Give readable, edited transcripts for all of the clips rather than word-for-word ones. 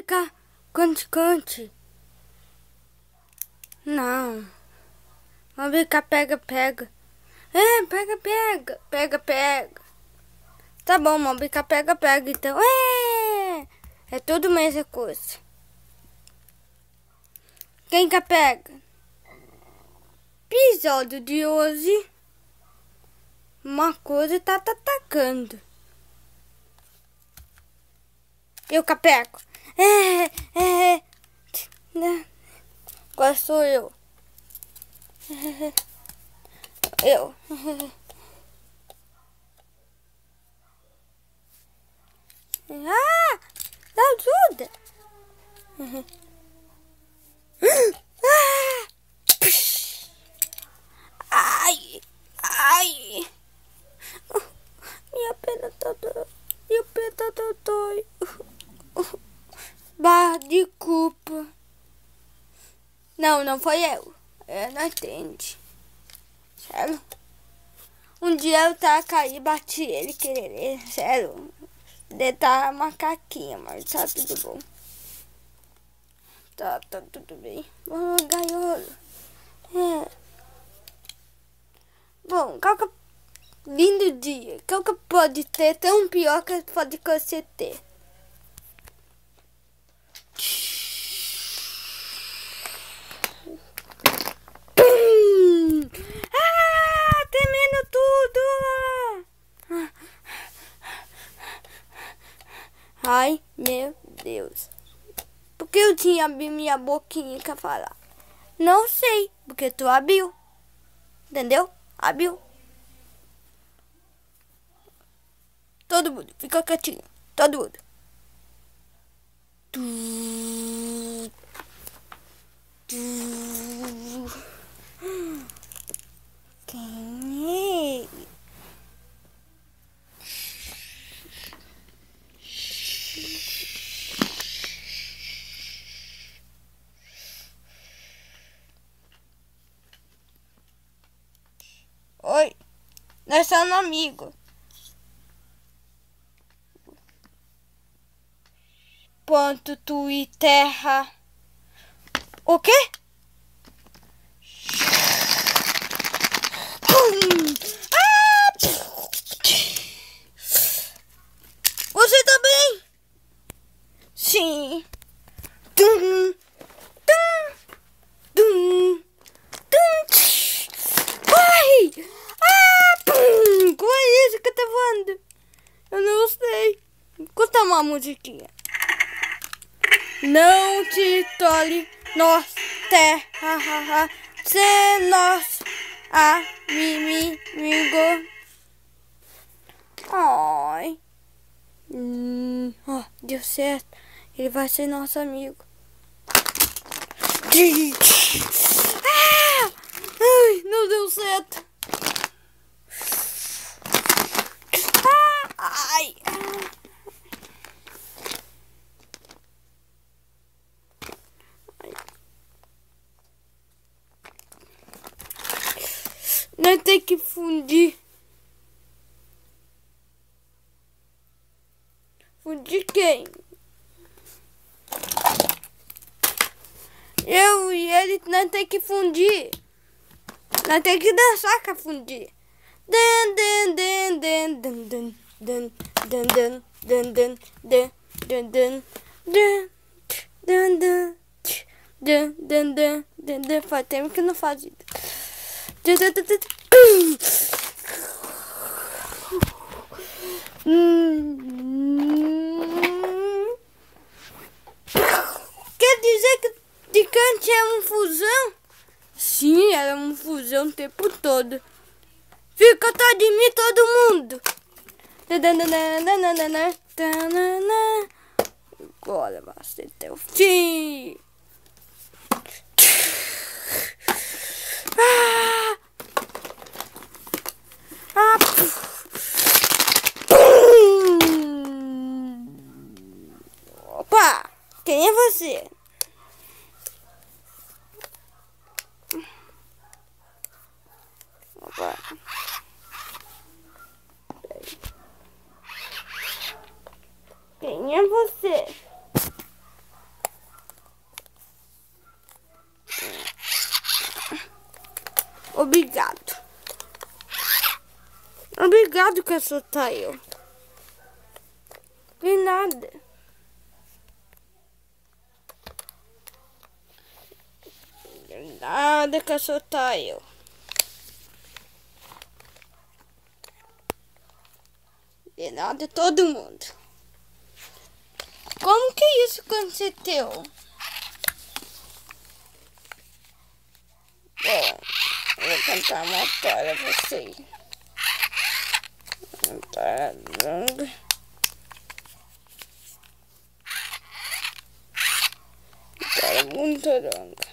ficar cante. Não. Vamos brincar pega. É, pega. Tá bom, vamos brincar pega, então. É tudo mesma coisa. Quem que pega? Episódio de hoje. Uma coisa tá atacando. Eu capego. Agora sou eu. Eu. Ajuda. Ai. Minha perna tá dói. De culpa. Não foi eu. Não entende. Sério? Um dia eu tava caí e bati ele querer. Sério. Ele tá macaquinha, mas tá tudo bom. Tá tudo bem. Vamos ganhou. Bom, qual que é lindo dia? Qual que pode ter tão pior que pode você ter? Tremendo tudo! Ai, meu Deus. Por que eu tinha abrir minha boquinha pra falar? Não sei, porque tu abriu. Entendeu? Abriu. Todo mundo, fica quietinho. Todo mundo. Quem é ele? Oi, nós somos amigos. Ponto Twitter. O quê? Você tá bem? Sim. Corre! Qual é isso que tá voando? Eu não sei. Escuta uma musiquinha. Não te tole, nós, terra, se nós, amigo. Ai. Deu certo. Ele vai ser nosso amigo. Ai, não deu certo. Ai. Nós temos que fundir. Fundir quem? Eu e ele, nós temos que fundir. Nós temos que dançar com a fundir. Faz tempo que não faz isso. Quer dizer que de cante é uma fusão? Sim, era uma fusão o tempo todo. Fica atrás de mim todo mundo. Agora vai ser até o fim. Opa! Quem é você? Opa! Quem é você? ligado que eu sou Tail. De nada. De nada que eu sou Tail. De nada todo mundo. Como que isso aconteceu? Bom, eu vou cantar uma história pra vocês. Tá longa. História muito longa.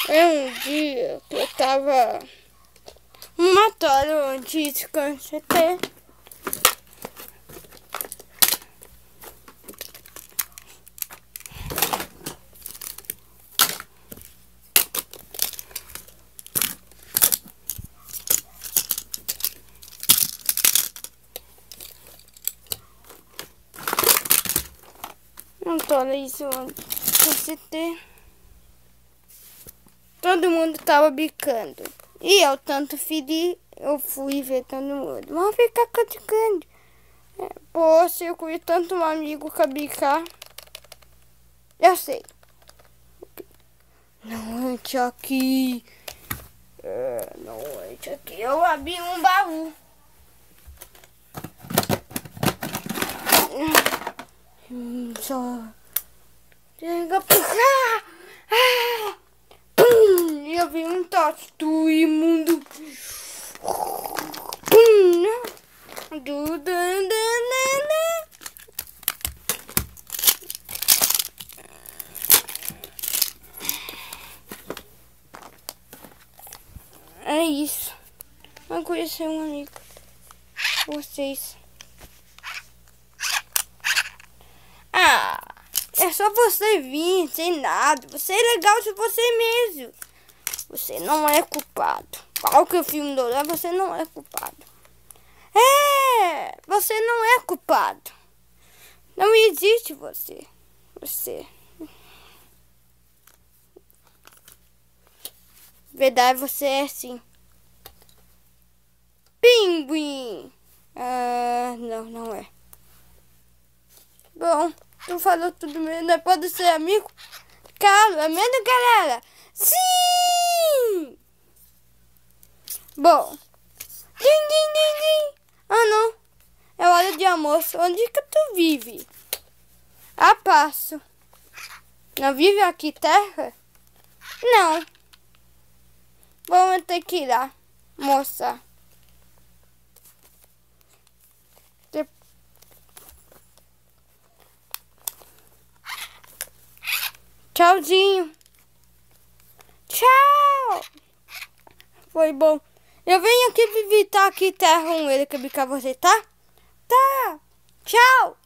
É um dia que eu tava numa história onde isso aconteceu. Então, isso você todo mundo tava bicando. E eu tanto fedi, eu fui ver todo mundo. Vamos ficar criticando. Poxa, eu conheço tanto um amigo que bicar. Eu sei. Não enche aqui. Não enche aqui. Eu abri um baú. Só chega pra cá. Eu vi um tatu imundo. É isso. Vou conhecer um amigo. Vocês. É só você vir, sem nada. Você é legal de você mesmo. Você não é culpado. Qualquer filme do Léo, você não é culpado. Você não é culpado. Não existe você. Verdade, você é assim. Pinguim. Não é. Bom, tu falou tudo mesmo, né? Pode ser amigo? Claro, é mesmo, galera? Sim! Bom. Din. Não. É hora de almoço. Onde que tu vive? Passo. Não vive aqui, terra? Não. Vamos ter que ir lá, moça. Tchauzinho. Tchau. Foi bom. Eu venho aqui visitar aqui terra ele que bicar você, tá? Tá. Tchau.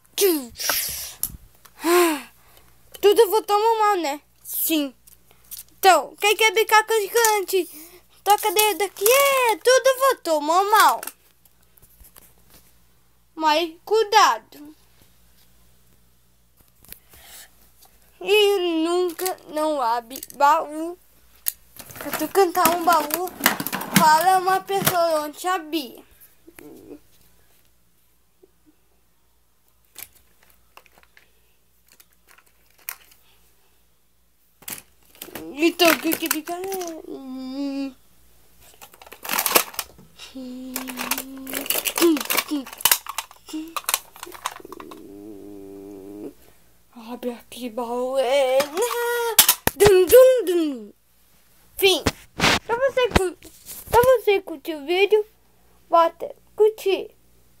Tudo votou mal, né? Sim. Então, quem quer bicar com gigante? Toca dedo aqui. Tudo votou mal. Mas cuidado. E nunca não abre baú. Se tu cantar um baú, fala uma pessoa onde abrir. Então, o que fica? Abre aqui, baú. Dum. Fim. Pra você curtir o vídeo, bota curtir.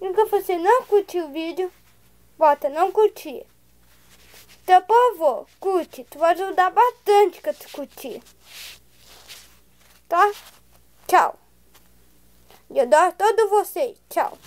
E se você não curtir o vídeo, bota não curtir. Então, por favor, curte. Tu vai ajudar bastante que tu curtir. Tá? Tchau. Eu adoro todos vocês. Tchau.